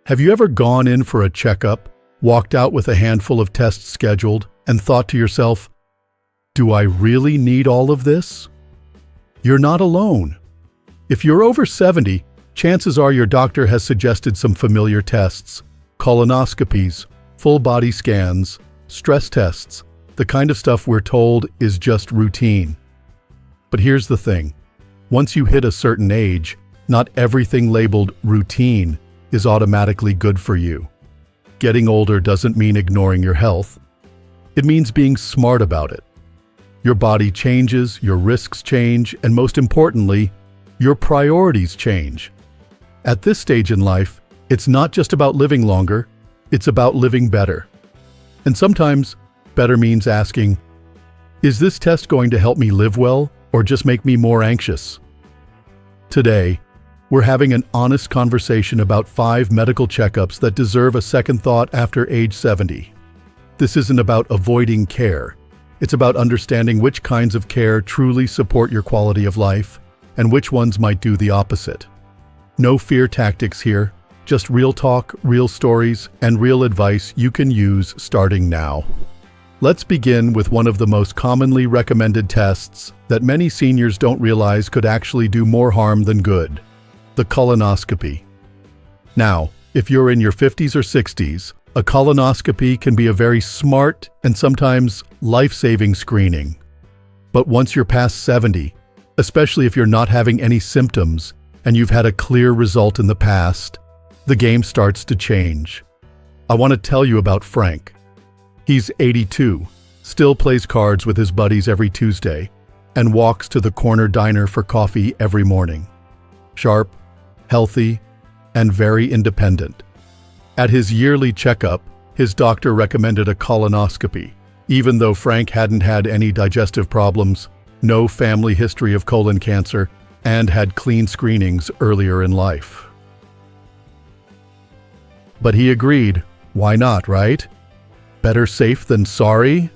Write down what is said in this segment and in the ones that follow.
Have you ever gone in for a checkup, walked out with a handful of tests scheduled, and thought to yourself, do I really need all of this? You're not alone. If you're over 70, chances are your doctor has suggested some familiar tests: colonoscopies, full body scans, stress tests, the kind of stuff we're told is just routine. But here's the thing. Once you hit a certain age, not everything labeled routine is automatically good for you. Getting older doesn't mean ignoring your health. It means being smart about it. Your body changes, your risks change, and most importantly, your priorities change. At this stage in life, it's not just about living longer, it's about living better. And sometimes, better means asking, is this test going to help me live well or just make me more anxious? Today, we're having an honest conversation about 5 medical checkups that deserve a second thought after age 70. This isn't about avoiding care. It's about understanding which kinds of care truly support your quality of life and which ones might do the opposite. No fear tactics here, just real talk, real stories, and real advice you can use starting now. Let's begin with one of the most commonly recommended tests that many seniors don't realize could actually do more harm than good: the colonoscopy. Now, if you're in your 50s or 60s, a colonoscopy can be a very smart and sometimes life-saving screening. But once you're past 70, especially if you're not having any symptoms and you've had a clear result in the past, the game starts to change. I want to tell you about Frank. He's 82, still plays cards with his buddies every Tuesday, and walks to the corner diner for coffee every morning. Sharp, healthy, and very independent. At his yearly checkup, his doctor recommended a colonoscopy, even though Frank hadn't had any digestive problems, no family history of colon cancer, and had clean screenings earlier in life. But he agreed. Why not, right? Better safe than sorry?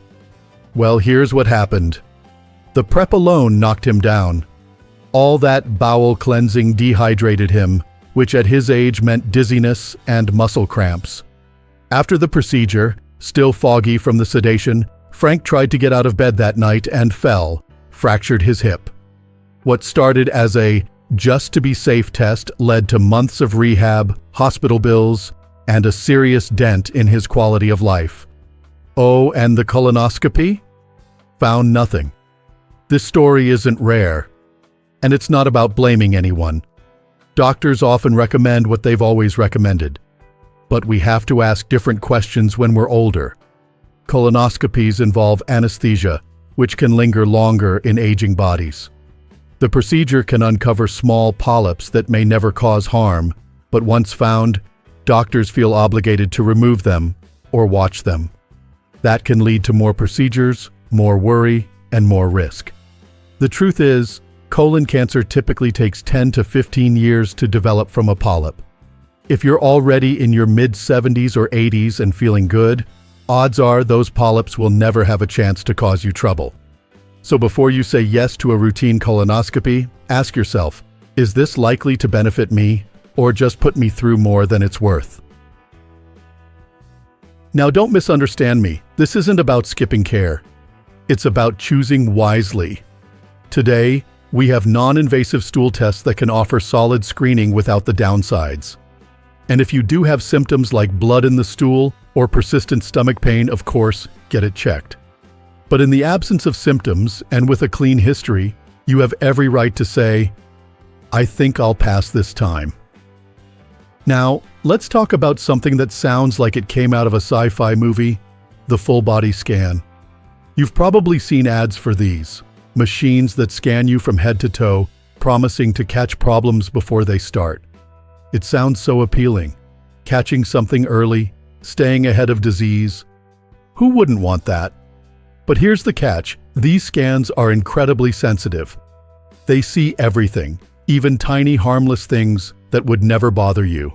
Well, here's what happened. The prep alone knocked him down. All that bowel cleansing dehydrated him, which at his age meant dizziness and muscle cramps. After the procedure, still foggy from the sedation, Frank tried to get out of bed that night and fell, fractured his hip. What started as a just-to-be-safe test led to months of rehab, hospital bills, and a serious dent in his quality of life. Oh, and the colonoscopy? Found nothing. This story isn't rare, and it's not about blaming anyone. Doctors often recommend what they've always recommended, but we have to ask different questions when we're older. Colonoscopies involve anesthesia, which can linger longer in aging bodies. The procedure can uncover small polyps that may never cause harm, but once found, doctors feel obligated to remove them or watch them. That can lead to more procedures, more worry, and more risk. The truth is, colon cancer typically takes 10 to 15 years to develop from a polyp. If you're already in your mid-70s or 80s and feeling good, odds are those polyps will never have a chance to cause you trouble. So before you say yes to a routine colonoscopy, ask yourself, is this likely to benefit me or just put me through more than it's worth? Now, don't misunderstand me. This isn't about skipping care. It's about choosing wisely. Today, we have non-invasive stool tests that can offer solid screening without the downsides. And if you do have symptoms like blood in the stool or persistent stomach pain, of course, get it checked. But in the absence of symptoms and with a clean history, you have every right to say, I think I'll pass this time. Now, let's talk about something that sounds like it came out of a sci-fi movie, the full body scan. You've probably seen ads for these, machines that scan you from head to toe, promising to catch problems before they start. It sounds so appealing. Catching something early, staying ahead of disease. Who wouldn't want that? But here's the catch. These scans are incredibly sensitive. They see everything, even tiny harmless things that would never bother you.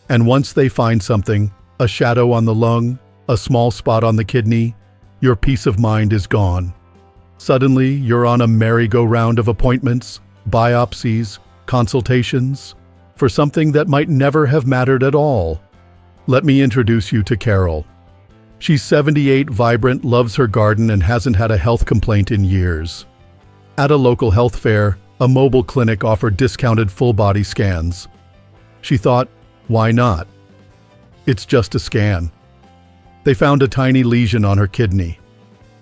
And once they find something, a shadow on the lung, a small spot on the kidney, your peace of mind is gone. Suddenly, you're on a merry-go-round of appointments, biopsies, consultations, for something that might never have mattered at all. Let me introduce you to Carol. She's 78, vibrant, loves her garden, and hasn't had a health complaint in years. At a local health fair, a mobile clinic offered discounted full-body scans. She thought, why not? It's just a scan. They found a tiny lesion on her kidney.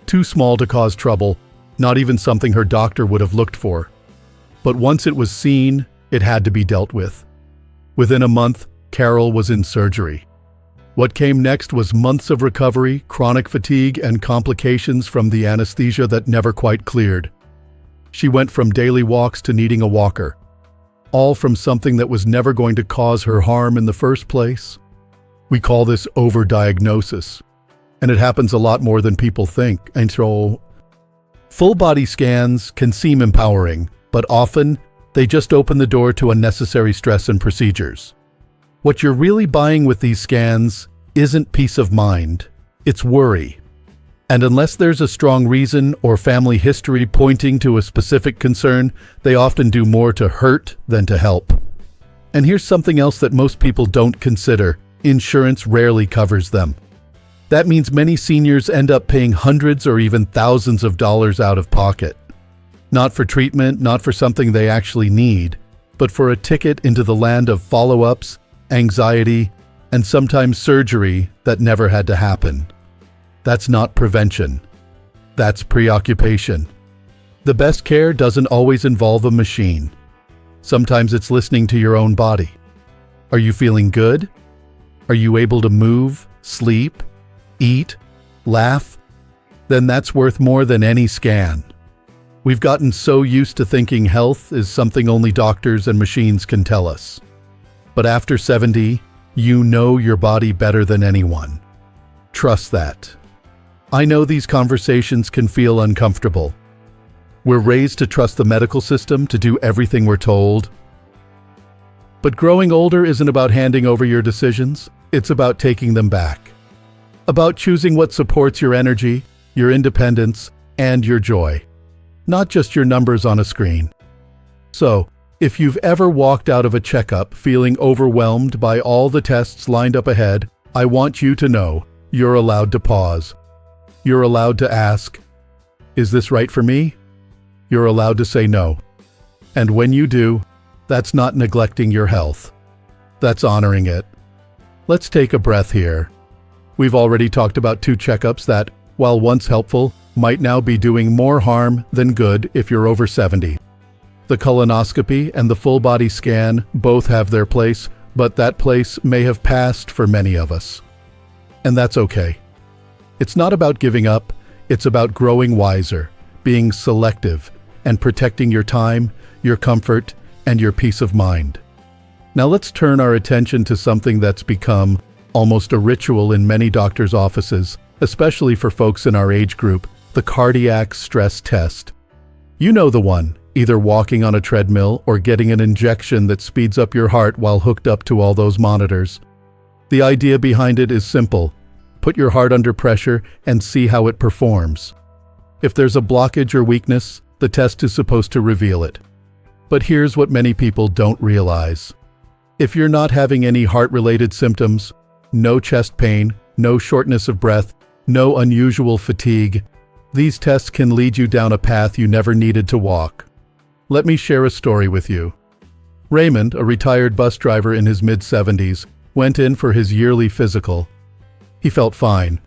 Too small to cause trouble, not even something her doctor would have looked for. But once it was seen, it had to be dealt with. Within a month, Carol was in surgery. What came next was months of recovery, chronic fatigue, and complications from the anesthesia that never quite cleared. She went from daily walks to needing a walker, all from something that was never going to cause her harm in the first place. We call this overdiagnosis, and it happens a lot more than people think. And so, full-body scans can seem empowering, but often they just open the door to unnecessary stress and procedures. What you're really buying with these scans isn't peace of mind, it's worry. And unless there's a strong reason or family history pointing to a specific concern, they often do more to hurt than to help. And here's something else that most people don't consider: insurance rarely covers them. That means many seniors end up paying hundreds or even thousands of dollars out of pocket. Not for treatment, not for something they actually need, but for a ticket into the land of follow-ups, anxiety, and sometimes surgery that never had to happen. That's not prevention. That's preoccupation. The best care doesn't always involve a machine. Sometimes it's listening to your own body. Are you feeling good? Are you able to move, sleep, eat, laugh? Then that's worth more than any scan. We've gotten so used to thinking health is something only doctors and machines can tell us. But after 70, you know your body better than anyone. Trust that. I know these conversations can feel uncomfortable. We're raised to trust the medical system, to do everything we're told. But growing older isn't about handing over your decisions, it's about taking them back. About choosing what supports your energy, your independence, and your joy. Not just your numbers on a screen. So, if you've ever walked out of a checkup feeling overwhelmed by all the tests lined up ahead, I want you to know you're allowed to pause. You're allowed to ask, is this right for me? You're allowed to say no. And when you do, that's not neglecting your health. That's honoring it. Let's take a breath here. We've already talked about 2 checkups that, while once helpful, might now be doing more harm than good if you're over 70. The colonoscopy and the full-body scan both have their place, but that place may have passed for many of us. And that's okay. It's not about giving up, it's about growing wiser, being selective, and protecting your time, your comfort, and your peace of mind. Now let's turn our attention to something that's become almost a ritual in many doctors' offices, especially for folks in our age group: the cardiac stress test. You know the one, either walking on a treadmill or getting an injection that speeds up your heart while hooked up to all those monitors. The idea behind it is simple: put your heart under pressure and see how it performs. If there's a blockage or weakness, the test is supposed to reveal it. But here's what many people don't realize. If you're not having any heart-related symptoms, no chest pain, no shortness of breath, no unusual fatigue, these tests can lead you down a path you never needed to walk. Let me share a story with you. Raymond, a retired bus driver in his mid-70s, went in for his yearly physical. He felt fine.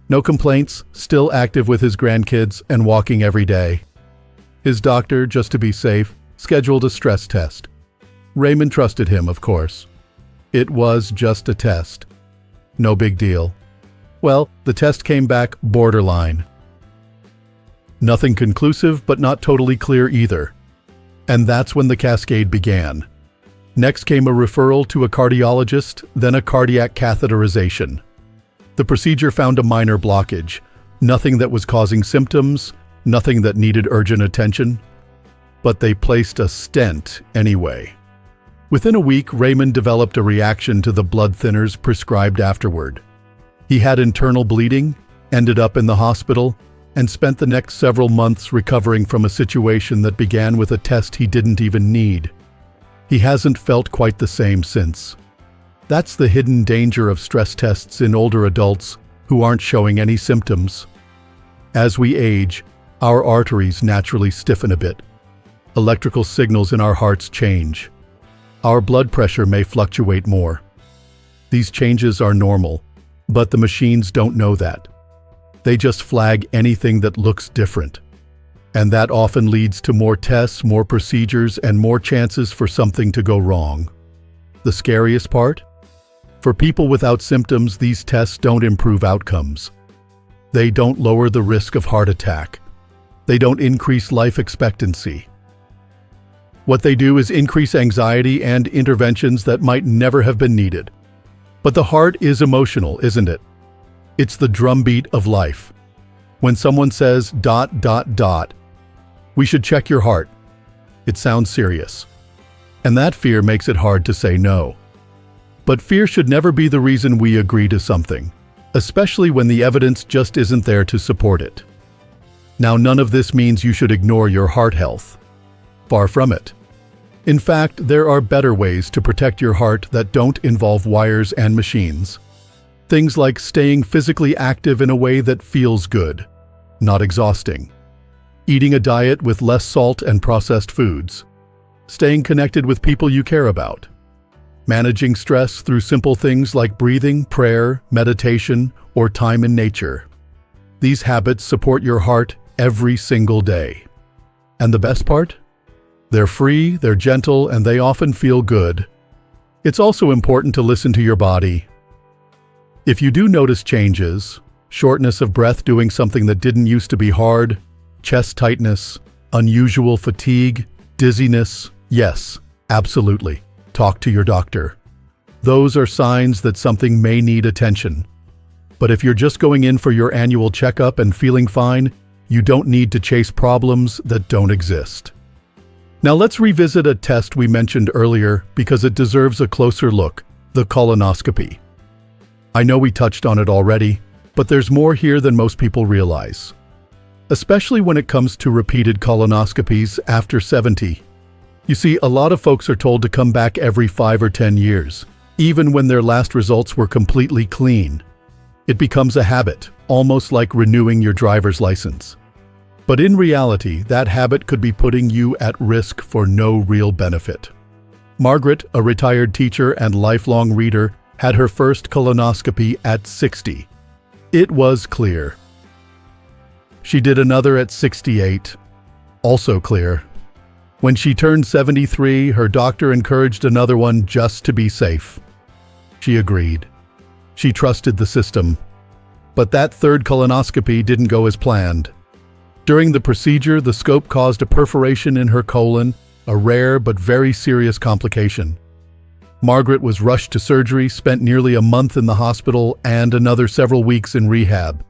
No complaints, still active with his grandkids and walking every day. His doctor, just to be safe, scheduled a stress test. Raymond trusted him, of course. It was just a test. No big deal. Well, the test came back borderline. Nothing conclusive, but not totally clear either. And that's when the cascade began. Next came a referral to a cardiologist, then a cardiac catheterization. The procedure found a minor blockage, nothing that was causing symptoms, nothing that needed urgent attention. But they placed a stent anyway. Within a week, Raymond developed a reaction to the blood thinners prescribed afterward. He had internal bleeding, ended up in the hospital, and spent the next several months recovering from a situation that began with a test he didn't even need. He hasn't felt quite the same since. That's the hidden danger of stress tests in older adults who aren't showing any symptoms. As we age, our arteries naturally stiffen a bit. Electrical signals in our hearts change. Our blood pressure may fluctuate more. These changes are normal, but the machines don't know that. They just flag anything that looks different. And that often leads to more tests, more procedures, and more chances for something to go wrong. The scariest part? For people without symptoms, these tests don't improve outcomes. They don't lower the risk of heart attack. They don't increase life expectancy. What they do is increase anxiety and interventions that might never have been needed. But the heart is emotional, isn't it? It's the drumbeat of life. When someone says ... we should check your heart, it sounds serious. And that fear makes it hard to say no. But fear should never be the reason we agree to something, especially when the evidence just isn't there to support it. Now, none of this means you should ignore your heart health. Far from it. In fact, there are better ways to protect your heart that don't involve wires and machines. Things like staying physically active in a way that feels good, not exhausting. Eating a diet with less salt and processed foods. Staying connected with people you care about. Managing stress through simple things like breathing, prayer, meditation, or time in nature. These habits support your heart every single day. And the best part? They're free, they're gentle, and they often feel good. It's also important to listen to your body. If you do notice changes, shortness of breath doing something that didn't used to be hard, chest tightness, unusual fatigue, dizziness, yes, absolutely, talk to your doctor. Those are signs that something may need attention. But if you're just going in for your annual checkup and feeling fine, you don't need to chase problems that don't exist. Now let's revisit a test we mentioned earlier because it deserves a closer look, the colonoscopy. I know we touched on it already, but there's more here than most people realize. Especially when it comes to repeated colonoscopies after 70. You see, a lot of folks are told to come back every 5 or 10 years, even when their last results were completely clean. It becomes a habit, almost like renewing your driver's license. But in reality, that habit could be putting you at risk for no real benefit. Margaret, a retired teacher and lifelong reader, had her first colonoscopy at 60. It was clear. She did another at 68. Also clear. When she turned 73, her doctor encouraged another one just to be safe. She agreed. She trusted the system. But that third colonoscopy didn't go as planned. During the procedure, the scope caused a perforation in her colon, a rare but very serious complication. Margaret was rushed to surgery, spent nearly a month in the hospital, and another several weeks in rehab.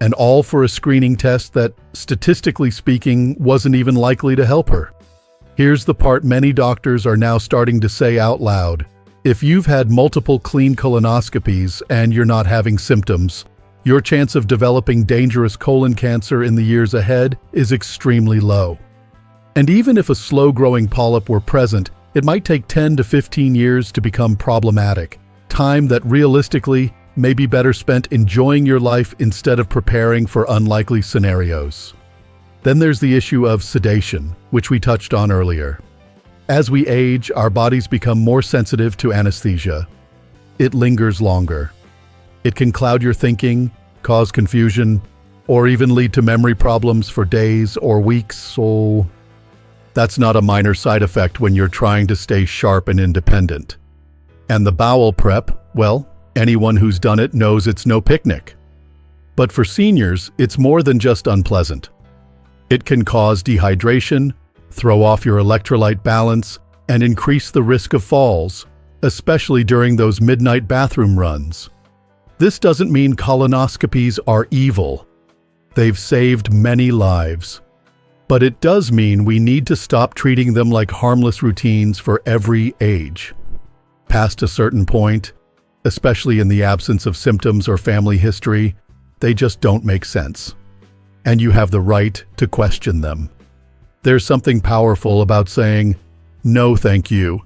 And all for a screening test that, statistically speaking, wasn't even likely to help her. Here's the part many doctors are now starting to say out loud. If you've had multiple clean colonoscopies and you're not having symptoms, your chance of developing dangerous colon cancer in the years ahead is extremely low. And even if a slow-growing polyp were present, it might take 10 to 15 years to become problematic, time that realistically may be better spent enjoying your life instead of preparing for unlikely scenarios. Then there's the issue of sedation, which we touched on earlier. As we age, our bodies become more sensitive to anesthesia. It lingers longer. It can cloud your thinking, cause confusion, or even lead to memory problems for days or weeks, so that's not a minor side effect when you're trying to stay sharp and independent. And the bowel prep, well, anyone who's done it knows it's no picnic. But for seniors, it's more than just unpleasant. It can cause dehydration, throw off your electrolyte balance, and increase the risk of falls, especially during those midnight bathroom runs. This doesn't mean colonoscopies are evil. They've saved many lives. But it does mean we need to stop treating them like harmless routines for every age. Past a certain point, especially in the absence of symptoms or family history, they just don't make sense. And you have the right to question them. There's something powerful about saying, "No, thank you,"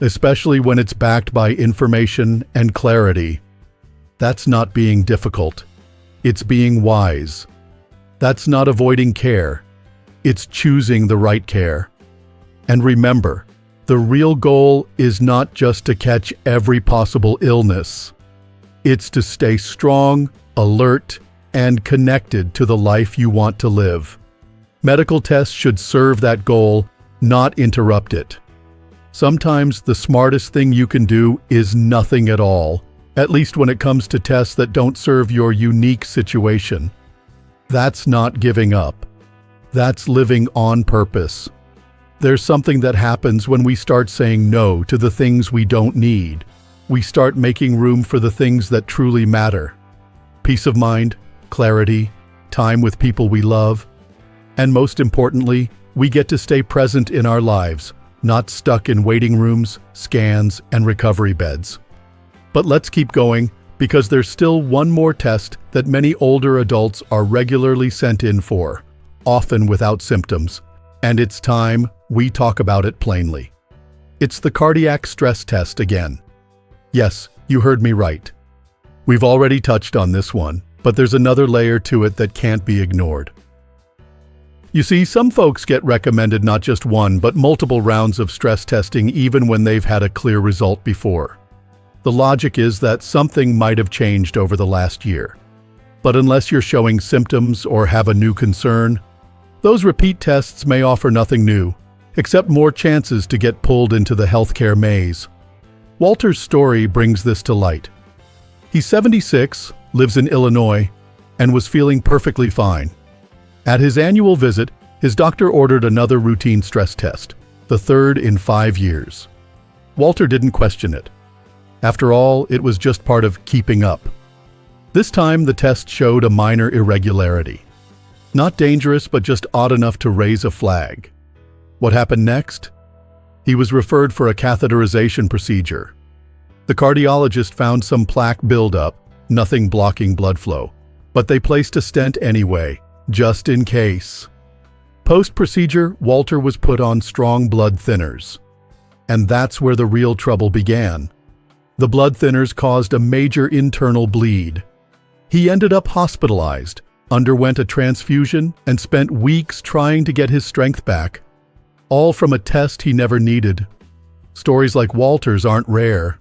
especially when it's backed by information and clarity. That's not being difficult. It's being wise. That's not avoiding care. It's choosing the right care. And remember, the real goal is not just to catch every possible illness. It's to stay strong, alert, and connected to the life you want to live. Medical tests should serve that goal, not interrupt it. Sometimes the smartest thing you can do is nothing at all, at least when it comes to tests that don't serve your unique situation. That's not giving up. That's living on purpose. There's something that happens when we start saying no to the things we don't need. We start making room for the things that truly matter. Peace of mind, clarity, time with people we love, and most importantly, we get to stay present in our lives, not stuck in waiting rooms, scans, and recovery beds. But let's keep going, because there's still one more test that many older adults are regularly sent in for, often without symptoms, and it's time we talk about it plainly. It's the cardiac stress test again. Yes, you heard me right. We've already touched on this one, but there's another layer to it that can't be ignored. You see, some folks get recommended not just one, but multiple rounds of stress testing even when they've had a clear result before. The logic is that something might have changed over the last year. But unless you're showing symptoms or have a new concern, those repeat tests may offer nothing new, except more chances to get pulled into the healthcare maze. Walter's story brings this to light. He's 76, lives in Illinois, and was feeling perfectly fine. At his annual visit, his doctor ordered another routine stress test, the third in 5 years. Walter didn't question it. After all, it was just part of keeping up. This time, the test showed a minor irregularity. Not dangerous, but just odd enough to raise a flag. What happened next? He was referred for a catheterization procedure. The cardiologist found some plaque buildup, nothing blocking blood flow, but they placed a stent anyway, just in case. Post-procedure, Walter was put on strong blood thinners. And that's where the real trouble began. The blood thinners caused a major internal bleed. He ended up hospitalized, underwent a transfusion, and spent weeks trying to get his strength back. All from a test he never needed. Stories like Walter's aren't rare.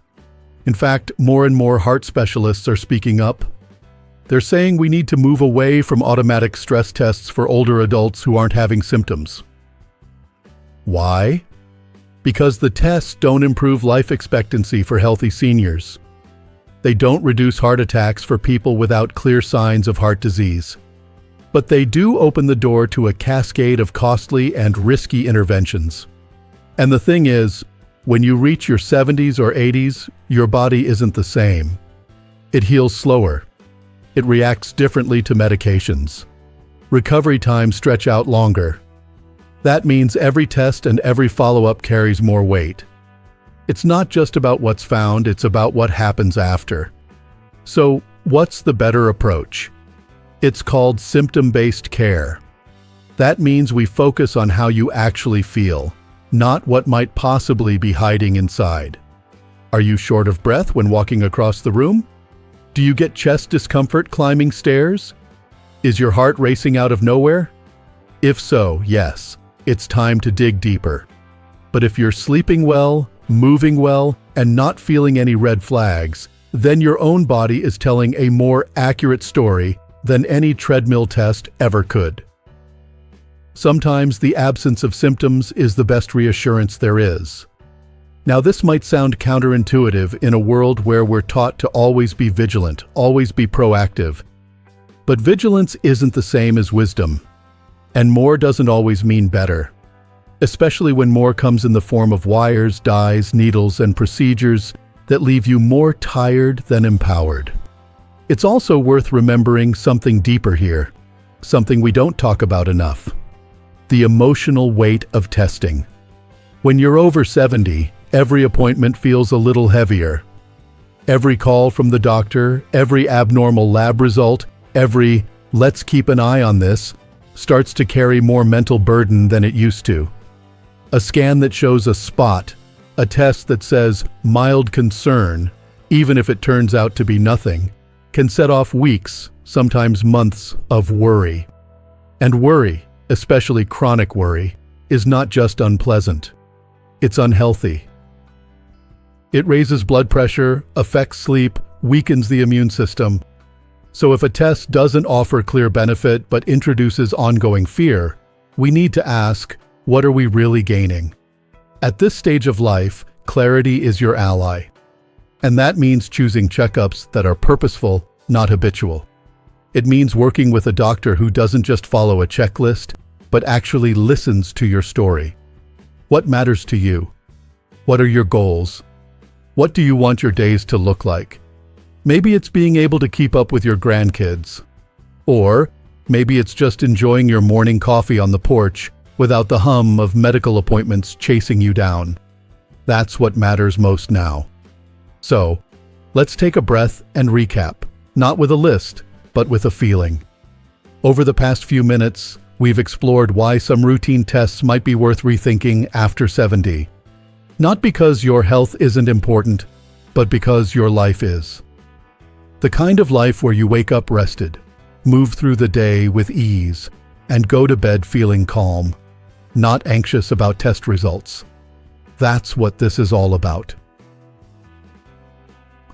In fact, more and more heart specialists are speaking up. They're saying we need to move away from automatic stress tests for older adults who aren't having symptoms. Why? Because the tests don't improve life expectancy for healthy seniors. They don't reduce heart attacks for people without clear signs of heart disease. But they do open the door to a cascade of costly and risky interventions. And the thing is, when you reach your 70s or 80s, your body isn't the same. It heals slower. It reacts differently to medications. Recovery times stretch out longer. That means every test and every follow-up carries more weight. It's not just about what's found, it's about what happens after. So, what's the better approach? It's called symptom-based care. That means we focus on how you actually feel, not what might possibly be hiding inside. Are you short of breath when walking across the room? Do you get chest discomfort climbing stairs? Is your heart racing out of nowhere? If so, yes, it's time to dig deeper. But if you're sleeping well, moving well, and not feeling any red flags, then your own body is telling a more accurate story than any treadmill test ever could. Sometimes the absence of symptoms is the best reassurance there is. Now, this might sound counterintuitive in a world where we're taught to always be vigilant, always be proactive. But vigilance isn't the same as wisdom. And more doesn't always mean better. Especially when more comes in the form of wires, dyes, needles, and procedures that leave you more tired than empowered. It's also worth remembering something deeper here, something we don't talk about enough. The emotional weight of testing. When you're over 70, every appointment feels a little heavier. Every call from the doctor, every abnormal lab result, every "let's keep an eye on this" starts to carry more mental burden than it used to. A scan that shows a spot, A test that says mild concern, even if it turns out to be nothing, can set off weeks, sometimes months of worry. And worry, especially chronic worry, is not just unpleasant. It's unhealthy. It raises blood pressure, affects sleep, weakens the immune system. So if a test doesn't offer clear benefit but introduces ongoing fear, we need to ask, what are we really gaining? At this stage of life, clarity is your ally. And that means choosing checkups that are purposeful, not habitual. It means working with a doctor who doesn't just follow a checklist, but actually listens to your story. What matters to you? What are your goals? What do you want your days to look like? Maybe it's being able to keep up with your grandkids. Or maybe it's just enjoying your morning coffee on the porch without the hum of medical appointments chasing you down. That's what matters most now. So, let's take a breath and recap, not with a list, but with a feeling. Over the past few minutes, we've explored why some routine tests might be worth rethinking after 70. Not because your health isn't important, but because your life is. The kind of life where you wake up rested, move through the day with ease, and go to bed feeling calm, not anxious about test results. That's what this is all about.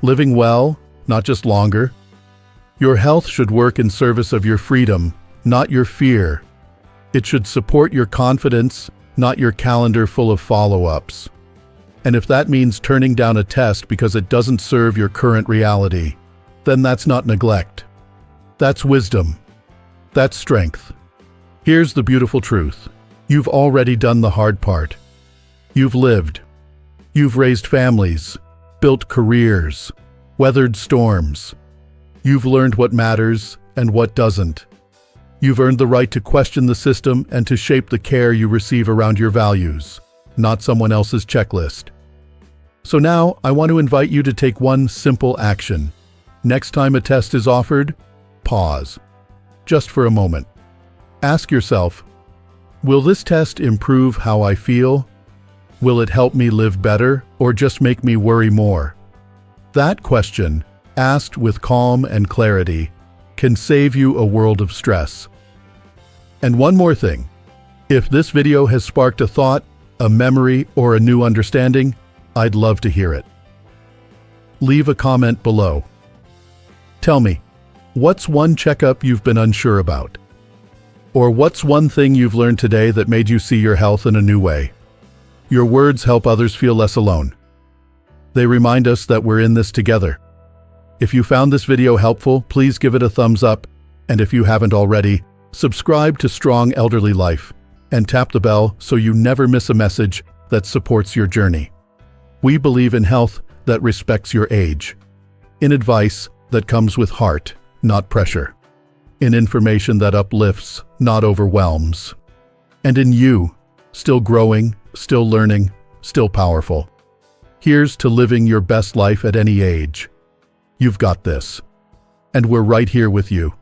Living well, not just longer. Your health should work in service of your freedom, not your fear. It should support your confidence, not your calendar full of follow-ups. And if that means turning down a test because it doesn't serve your current reality, then that's not neglect. That's wisdom. That's strength. Here's the beautiful truth. You've already done the hard part. You've lived. You've raised families, built careers, weathered storms. You've learned what matters and what doesn't. You've earned the right to question the system and to shape the care you receive around your values, not someone else's checklist. So now, I want to invite you to take one simple action. Next time a test is offered, pause. Just for a moment. Ask yourself, will this test improve how I feel? Will it help me live better or just make me worry more? That question, asked with calm and clarity, can save you a world of stress. And one more thing. If this video has sparked a thought, a memory, or a new understanding, I'd love to hear it. Leave a comment below. Tell me, what's one checkup you've been unsure about? Or what's one thing you've learned today that made you see your health in a new way? Your words help others feel less alone. They remind us that we're in this together. If you found this video helpful, please give it a thumbs up, and if you haven't already, subscribe to Strong Elderly Life and tap the bell so you never miss a message that supports your journey. We believe in health that respects your age, in advice that comes with heart, not pressure, in information that uplifts, not overwhelms, and in you, still growing, still learning, still powerful. Here's to living your best life at any age. You've got this, and we're right here with you.